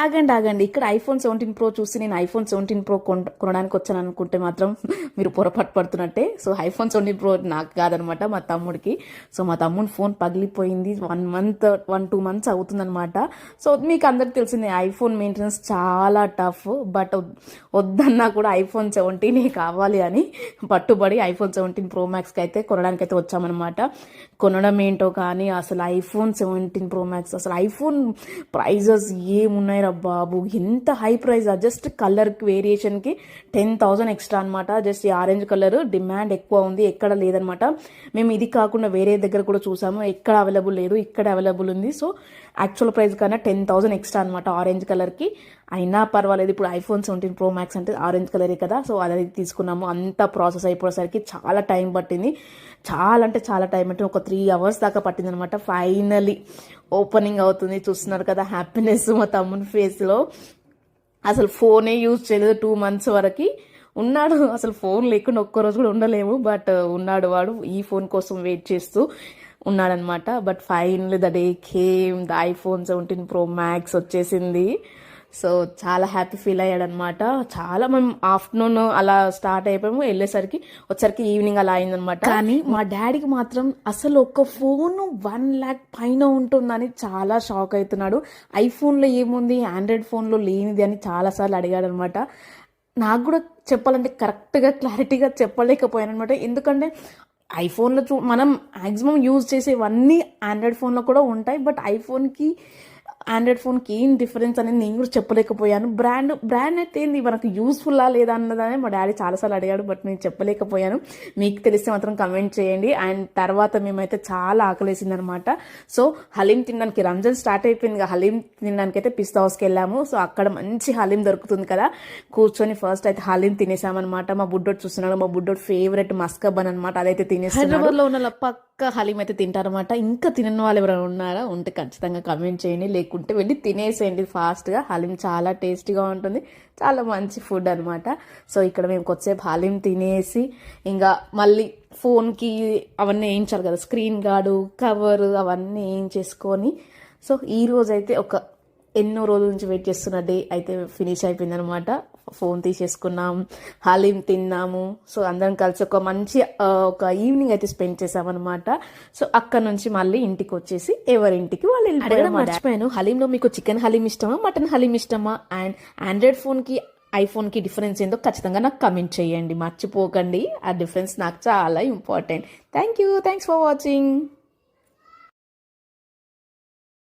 ఆగండి ఇక్కడ iPhone 17 pro చూసి నేను ఐఫోన్ 17 ప్రో కొనడానికి వచ్చాను అనుకుంటే మాత్రం మీరు పొరపాటు పడుతున్నట్టే. సో ఐఫోన్ 17 ప్రో నాకు కాదనమాట, మా తమ్ముడికి. సో మా తమ్ముడి ఫోన్ పగిలిపోయింది, 1-2 మంత్స్ అవుతుందనమాట. సో మీకు అందరికి తెలిసిందే ఐఫోన్ మెయింటెనెన్స్ చాలా టఫ్. బట్ వద్దన్నా కూడా ఐఫోన్ 17 కావాలి అని పట్టుబడి ఐఫోన్ 17 ప్రో మ్యాక్స్కి అయితే కొనడానికి అయితే వచ్చామన్నమాట. కొనడం ఏంటో కానీ అసలు ఐఫోన్ 17 ప్రో మ్యాక్స్ అసలు ఐఫోన్ ప్రైజెస్ ఏమున్నాయి బాబు, ఎంత హై ప్రైస్. జస్ట్ కలర్ వేరియేషన్కి 10,000 ఎక్స్ట్రా అనమాట. జస్ట్ ఈ ఆరెంజ్ కలర్ డిమాండ్ ఎక్కువ ఉంది, ఎక్కడ లేదనమాట. మేము ఇది కాకుండా వేరే దగ్గర కూడా చూసాము, ఎక్కడ అవైలబుల్ లేదు, ఇక్కడ అవైలబుల్ ఉంది. సో యాక్చువల్ ప్రైస్ కన్నా 10,000 ఎక్స్ట్రా అనమాట ఆరెంజ్ కలర్కి. అయినా పర్వాలేదు, ఇప్పుడు ఐఫోన్ 17 ప్రో మ్యాక్స్ అంటే ఆరెంజ్ కలరే కదా. సో అది తీసుకున్నాము. అంత ప్రాసెస్ అయిపోయేసరికి చాలా టైం పట్టింది, చాలా అంటే చాలా టైం అంటే ఒక 3 అవర్స్ దాకా పట్టింది అనమాట. ఫైనలీ ఓపెనింగ్ అవుతుంది, చూస్తున్నారు కదా హ్యాపీనెస్ మా తమ్ముని ఫేస్లో. అసలు ఫోనే యూజ్ చేయలేదు 2 మంత్స్ వరకు ఉన్నాడు. అసలు ఫోన్ లేకుండా ఒక్కరోజు కూడా ఉండలేము. బట్ ఉన్నాడు వాడు, ఈ ఫోన్ కోసం వెయిట్ చేస్తూ ఉన్నాడనమాట. But finally the day came, the iPhone 17 pro max వచ్చేసింది. సో చాలా హ్యాపీ ఫీల్ అయ్యాడనమాట. చాలా మేము ఆఫ్టర్నూన్ అలా స్టార్ట్ అయిపోయాము, వచ్చేసరికి ఈవినింగ్ అలా అయిందనమాట. కానీ మా డాడీకి మాత్రం అసలు ఒక ఫోన్ 1 lakh పైన ఉంటుందని చాలా షాక్ అవుతున్నాడు. ఐఫోన్లో ఏముంది, ఆండ్రాయిడ్ ఫోన్లో లేనిది అని చాలాసార్లు అడిగాడు అనమాట. నాకు కూడా చెప్పాలంటే కరెక్ట్గా క్లారిటీగా చెప్పలేకపోయాను అనమాట. ఎందుకంటే ఐఫోన్లో మనం మ్యాక్సిమం యూజ్ చేసేవన్నీ ఆండ్రాయిడ్ ఫోన్లో కూడా ఉంటాయి. బట్ ఐఫోన్కి ఆండ్రాయిడ్ ఫోన్కి ఏం డిఫరెన్స్ అనేది నేను కూడా చెప్పలేకపోయాను. బ్రాండ్ అయితే ఏంది మనకు యూస్ఫుల్లా లేదా అన్నదని మా డాడీ చాలాసార్లు అడిగాడు. బట్ నేను చెప్పలేకపోయాను. మీకు తెలిస్తే మాత్రం కమెంట్ చేయండి. అండ్ తర్వాత మేమైతే చాలా ఆకలేసింది అనమాట. సో హలీం తినడానికి, రంజాన్ స్టార్ట్ అయిపోయింది, హలీం తినడానికి అయితే పిస్తా హౌస్కి వెళ్ళాము. సో అక్కడ మంచి హలీం దొరుకుతుంది కదా, కూర్చొని ఫస్ట్ అయితే హలీం తినేసామన్నమాట. మా బుడ్డోడు చూస్తున్నాడు, మా బుడ్డోడు ఫేవరెట్ మస్కబన్ అనమాట, అదైతే తినేస్తున్నాడు. హైదరాబాద్లో ఉన్న పక్క హలీం అయితే తింటారనమాట. ఇంకా తినని వాళ్ళు ఎవరైనా ఉన్నారా ఉంటే ఖచ్చితంగా కమెంట్ చేయండి, లేకుంటే వెళ్ళి తినేసేయండి ఫాస్ట్గా. హలీం చాలా టేస్టీగా ఉంటుంది, చాలా మంచి ఫుడ్ అనమాట. సో ఇక్కడ మేము కొద్దిసేపు హలీం తినేసి ఇంకా మళ్ళీ ఫోన్కి అవన్నీ వేయించాలి కదా, స్క్రీన్ గార్డు, కవర్ అవన్నీ వేయించేసుకొని సో ఈ రోజు అయితే ఒక ఎన్నో రోజుల నుంచి వెయిట్ చేస్తున్న డే అయితే ఫినిష్ అయిపోయింది అనమాట. ఫోన్ తీసేసుకున్నాం, హలీం తిన్నాము. సో అందరం కలిసి ఒక ఈవినింగ్ అయితే స్పెండ్ చేసామన్నమాట. సో అక్కడ నుంచి మళ్ళీ ఇంటికి వచ్చేసి ఎవరింటికి వాళ్ళు అడగడం మర్చిపోయాను. హలీంలో మీకు చికెన్ హలీం ఇష్టమా, మటన్ హలీం ఇష్టమా, అండ్ ఆండ్రాయిడ్ ఫోన్కి ఐఫోన్కి డిఫరెన్స్ ఏందో ఖచ్చితంగా నాకు కమెంట్ చేయండి, మర్చిపోకండి. ఆ డిఫరెన్స్ నాకు చాలా ఇంపార్టెంట్. Thanks for watching.